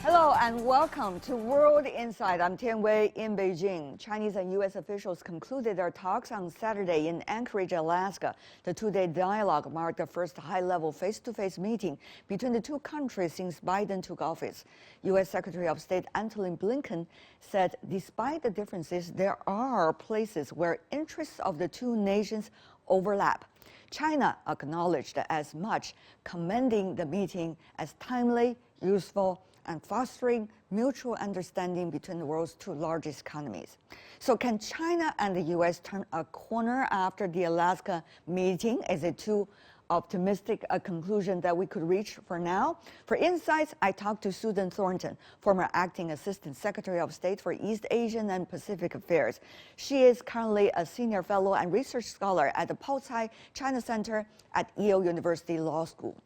Hello and welcome to World Insight. I'm Tian Wei in Beijing. Chinese and U.S. officials concluded their talks on Saturday in Anchorage, Alaska. The two-day dialogue marked the first high-level face-to-face meeting between the two countries since Biden took office. U.S. Secretary of State Antony Blinken said despite the differences, there are places where interests of the two nations overlap. China acknowledged as much, commending the meeting as timely, useful, and fostering mutual understanding between the world's two largest economies. So can China and the U.S. turn a corner after the Alaska meeting? Is it too optimistic a conclusion that we could reach for now? For insights, I talked to Susan Thornton, former acting assistant secretary of state for East Asian and Pacific Affairs. She is currently a senior fellow and research scholar at the Paul Tsai China Center at Yale University Law School.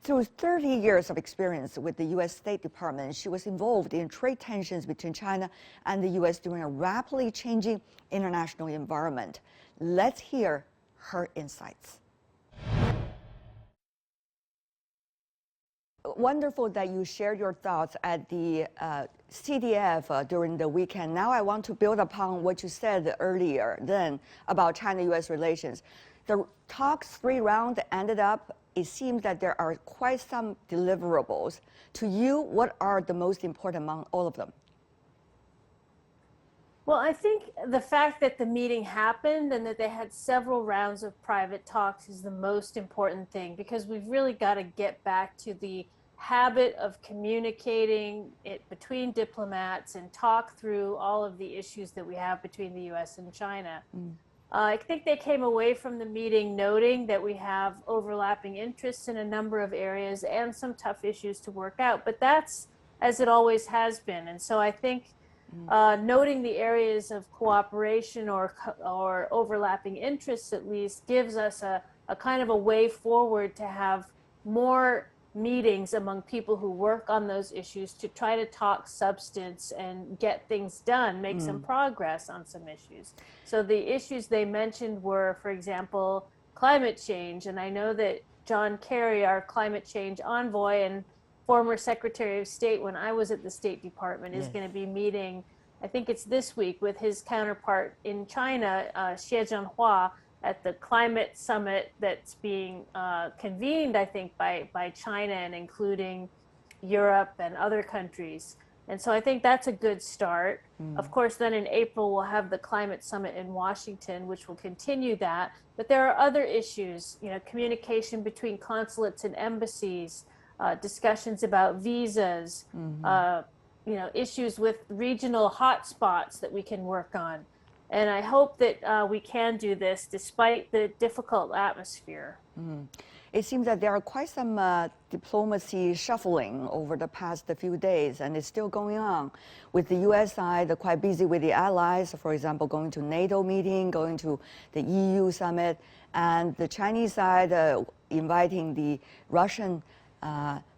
Through 30 years of experience with the U.S. State Department, she was involved in trade tensions between China and the U.S. during a rapidly changing international environment. Let's hear her insights. Wonderful that you shared your thoughts at the CDF during the weekend. Now I want to build upon what you said earlier then about China-U.S. relations. The talks 3 rounds ended up, it seems that there are quite some deliverables. To you, what are the most important among all of them? Well, I think the fact that the meeting happened and that they had several rounds of private talks is the most important thing, because we've really got to get back to the habit of communicating it between diplomats and talk through all of the issues that we have between the U.S. and China. I think they came away from the meeting noting that we have overlapping interests in a number of areas and some tough issues to work out, but that's as it always has been. And so I think noting the areas of cooperation or overlapping interests at least gives us a kind of a way forward to have more meetings among people who work on those issues to try to talk substance and get things done, make some progress on some issues. So the issues they mentioned were, for example, climate change. And I know that John Kerry, our climate change envoy and former Secretary of State when I was at the State Department, is going to be meeting, I think it's this week, with his counterpart in China, Xie Zhenhua, at the climate summit that's being convened, I think, by China and including Europe and other countries. And so I think that's a good start. Of course, then in April, we'll have the climate summit in Washington, which will continue that. But there are other issues, communication between consulates and embassies, discussions about visas, issues with regional hotspots that we can work on. And I hope that we can do this despite the difficult atmosphere. It seems that there are quite some diplomacy shuffling over the past few days, and it's still going on. With the U.S. side, quite busy with the allies, for example, going to NATO meeting, going to the EU summit, and the Chinese side inviting the Russian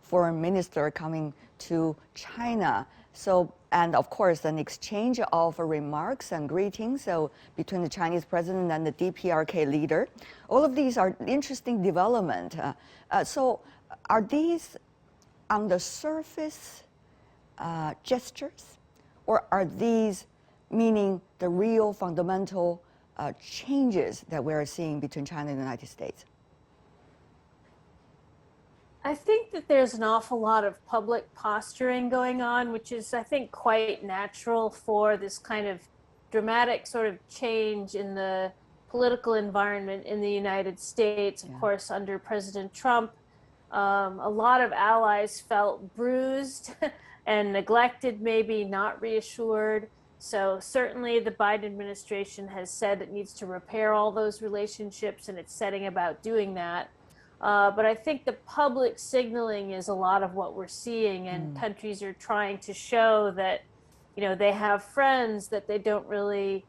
foreign minister coming to China. So, and of course, an exchange of remarks and greetings between the Chinese president and the DPRK leader. All of these are interesting development. So are these on the surface gestures, or are these meaning the real fundamental changes that we're seeing between China and the United States? I think that there's an awful lot of public posturing going on, which is, I think, quite natural for this kind of dramatic sort of change in the political environment in the United States. Of course, under President Trump, a lot of allies felt bruised and neglected, maybe not reassured. So certainly the Biden administration has said it needs to repair all those relationships, and it's setting about doing that. But I think the public signaling is a lot of what we're seeing, and countries are trying to show that, they have friends that they don't really,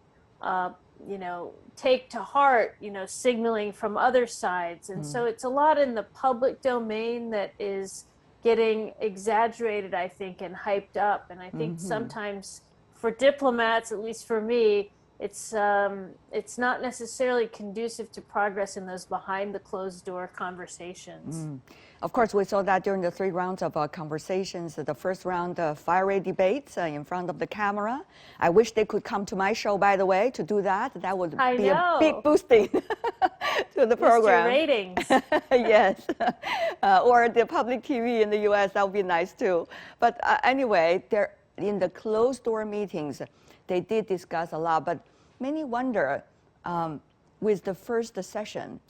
take to heart, signaling from other sides. And so it's a lot in the public domain that is getting exaggerated, I think, and hyped up. And I think sometimes for diplomats, at least for me, it's not necessarily conducive to progress in those behind the closed door conversations. Of course, we saw that during the 3 rounds of conversations. The first round, fiery debates in front of the camera. I wish they could come to my show, by the way, to do that. That would be a big boosting to the program. Ratings. Yes. Or the public TV in the U.S., that would be nice too. But anyway, in the closed-door meetings, they did discuss a lot. But many wonder, with the first session,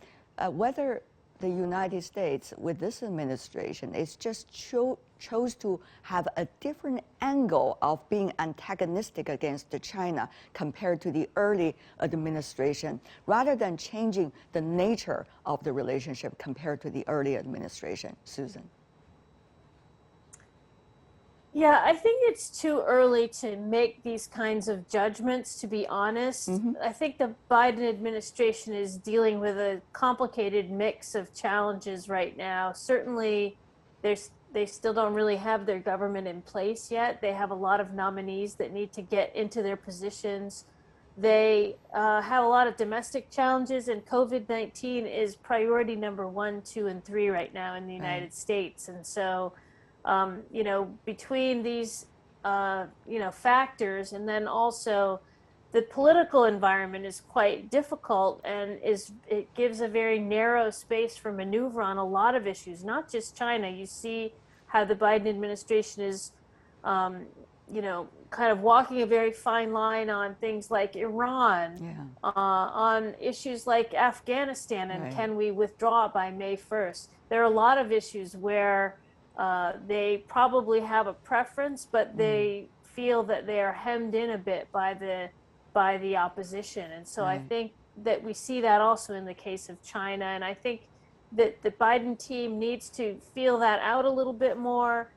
whether the United States, with this administration, is just chose to have a different angle of being antagonistic against China compared to the early administration, rather than changing the nature of the relationship compared to the early administration. Susan. Yeah, I think it's too early to make these kinds of judgments, to be honest. I think the Biden administration is dealing with a complicated mix of challenges right now. Certainly, they still don't really have their government in place yet. They have a lot of nominees that need to get into their positions. They have a lot of domestic challenges, and COVID-19 is priority number 1, 2, and 3 right now in the United States. And so, between these, factors, and then also the political environment is quite difficult, and it gives a very narrow space for maneuver on a lot of issues, not just China. You see how the Biden administration is, kind of walking a very fine line on things like Iran, on issues like Afghanistan, and can we withdraw by May 1st? There are a lot of issues where they probably have a preference, but they feel that they are hemmed in a bit by the opposition. And so I think that we see that also in the case of China. And I think that the Biden team needs to feel that out a little bit more,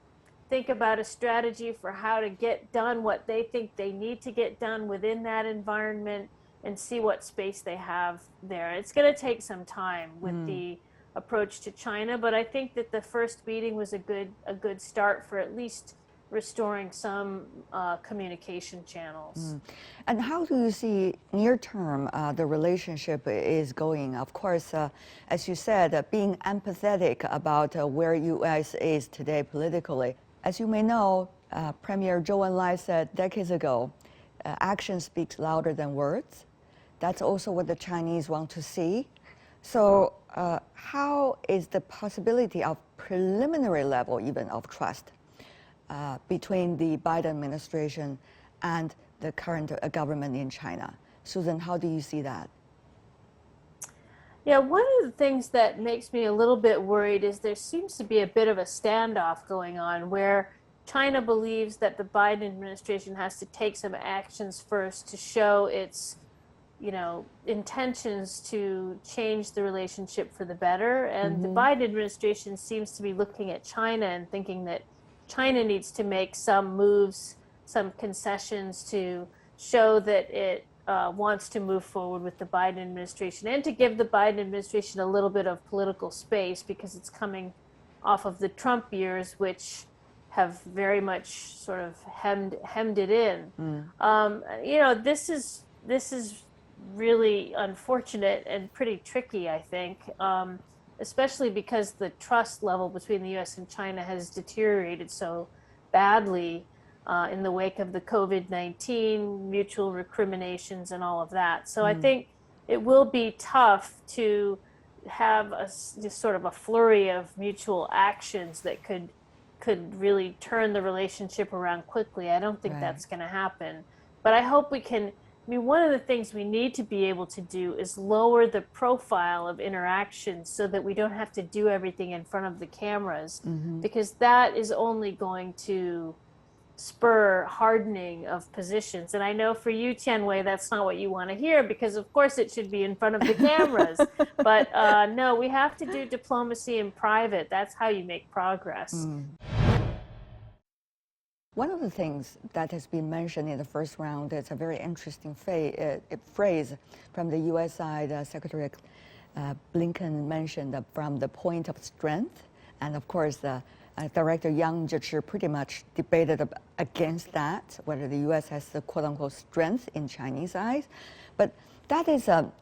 think about a strategy for how to get done what they think they need to get done within that environment, and see what space they have there. It's going to take some time with the approach to China, but I think that the first meeting was a good start for at least restoring some communication channels. And how do you see near term the relationship is going? Of course, as you said, being empathetic about where U.S. is today politically. As you may know, Premier Zhou Enlai said decades ago, action speaks louder than words. That's also what the Chinese want to see. So how is the possibility of preliminary level even of trust between the Biden administration and the current government in China? Susan, how do you see that? Yeah, one of the things that makes me a little bit worried is there seems to be a bit of a standoff going on where China believes that the Biden administration has to take some actions first to show its intentions to change the relationship for the better. And the Biden administration seems to be looking at China and thinking that China needs to make some moves, some concessions to show that it wants to move forward with the Biden administration, and to give the Biden administration a little bit of political space, because it's coming off of the Trump years, which have very much sort of hemmed it in. This is really unfortunate and pretty tricky, I think, especially because the trust level between the U.S. and China has deteriorated so badly in the wake of the COVID-19, mutual recriminations, and all of that. So I think it will be tough to have just sort of a flurry of mutual actions that could really turn the relationship around quickly. I don't think that's going to happen. But I hope we can. One of the things we need to be able to do is lower the profile of interactions so that we don't have to do everything in front of the cameras, because that is only going to spur hardening of positions. And I know for you, Tian Wei, that's not what you want to hear, because of course it should be in front of the cameras. But no, we have to do diplomacy in private. That's how you make progress. One of the things that has been mentioned in the first round is a very interesting phrase from the U.S. side. Secretary Blinken mentioned from the point of strength. And of course, Director Yang Jiechi pretty much debated against that, whether the U.S. has the quote-unquote strength in Chinese eyes. But that is an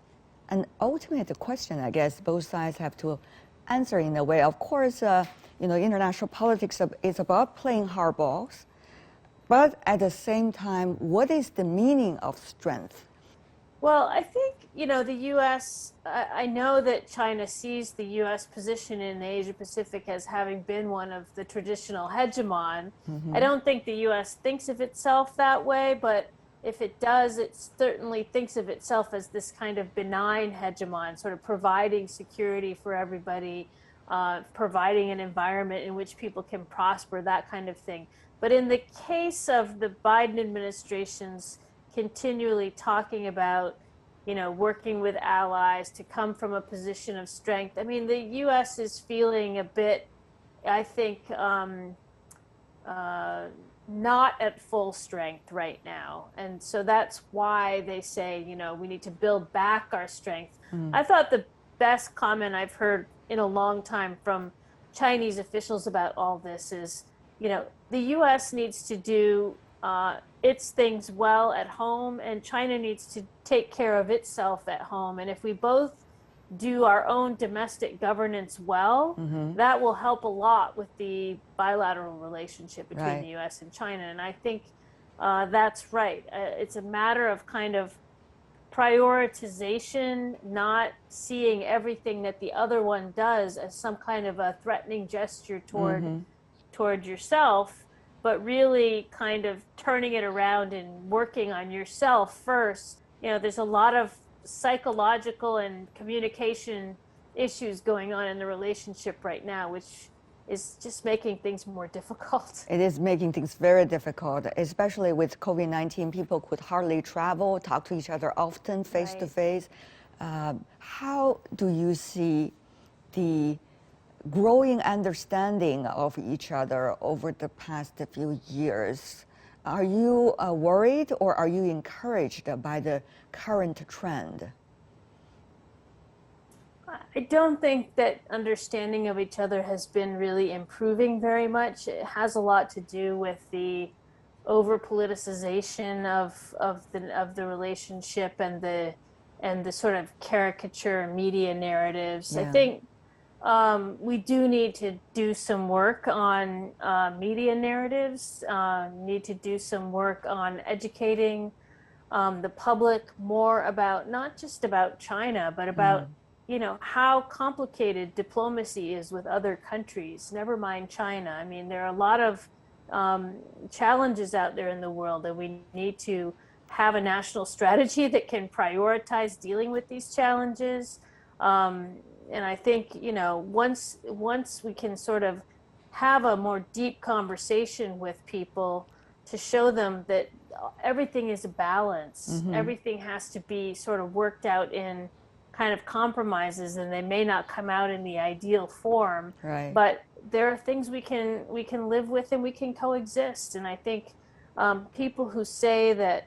ultimate question, I guess. Both sides have to answer in a way. Of course, international politics is about playing hardballs, but at the same time, what is the meaning of strength? Well, I think, the U.S., I know that China sees the U.S. position in the Asia Pacific as having been one of the traditional hegemon. I don't think the U.S. thinks of itself that way, but if it does, it certainly thinks of itself as this kind of benign hegemon, sort of providing security for everybody, providing an environment in which people can prosper, that kind of thing. But in the case of the Biden administration's continually talking about, working with allies to come from a position of strength. I mean, the U.S. is feeling a bit, I think, not at full strength right now. And so that's why they say, we need to build back our strength. I thought the best comment I've heard in a long time from Chinese officials about all this is, the U.S. needs to do its things well at home, and China needs to take care of itself at home. And if we both do our own domestic governance well, that will help a lot with the bilateral relationship between the U.S. and China. And I think that's right. It's a matter of kind of prioritization, not seeing everything that the other one does as some kind of a threatening gesture toward yourself, but really kind of turning it around and working on yourself first. There's a lot of psychological and communication issues going on in the relationship right now, which is just making things more difficult. It is making things very difficult, especially with COVID-19. People could hardly travel, talk to each other often, face to face. How do you see the growing understanding of each other over the past few years? Are you worried, or are you encouraged by the current trend? I don't think that understanding of each other has been really improving very much. It has a lot to do with the over politicization of the relationship and the sort of caricature media narratives. I think we do need to do some work on media narratives, need to do some work on educating the public more about, not just about China, but about, how complicated diplomacy is with other countries, never mind China. I mean, there are a lot of challenges out there in the world, and we need to have a national strategy that can prioritize dealing with these challenges. And I think, once we can sort of have a more deep conversation with people to show them that everything is a balance, everything has to be sort of worked out in kind of compromises, and they may not come out in the ideal form, but there are things we can live with and we can coexist. And I think people who say that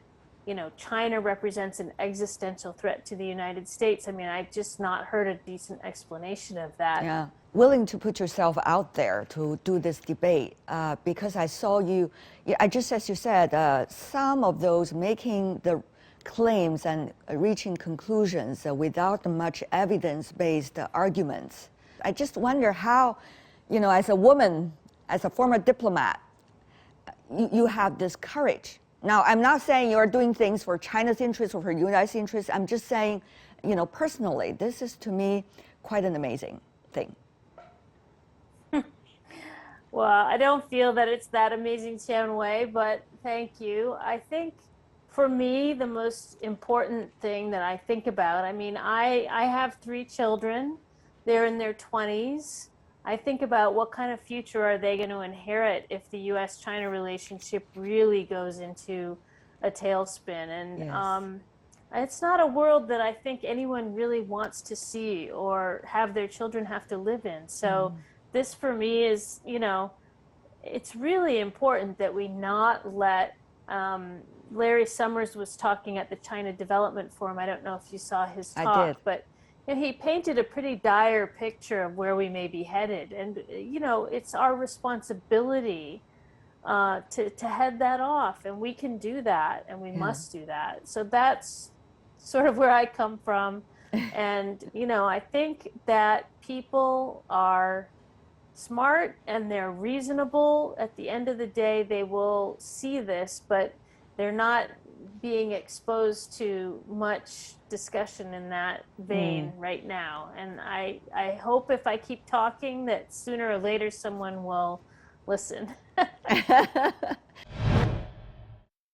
China represents an existential threat to the United States, I mean, I've just not heard a decent explanation of that. Yeah, willing to put yourself out there to do this debate, because I saw you, just as you said, some of those making the claims and reaching conclusions without much evidence-based arguments. I just wonder how, as a woman, as a former diplomat, you have this courage. Now, I'm not saying you're doing things for China's interests or for U.S. interests. I'm just saying, personally, this is to me quite an amazing thing. Well, I don't feel that it's that amazing, Tian Wei, but thank you. I think for me, the most important thing that I think about, I mean, I have 3 children. They're in their 20s. I think about what kind of future are they going to inherit if the U.S.-China relationship really goes into a tailspin. And it's not a world that I think anyone really wants to see or have their children have to live in. So this for me is, it's really important that we not let, Larry Summers was talking at the China Development Forum. I don't know if you saw his talk, I did. But he painted a pretty dire picture of where we may be headed. And, it's our responsibility to head that off. And we can do that, and we must do that. So that's sort of where I come from. And, I think that people are smart and they're reasonable. At the end of the day, they will see this, but they're not being exposed to much discussion in that vein right now. And I hope if I keep talking that sooner or later someone will listen.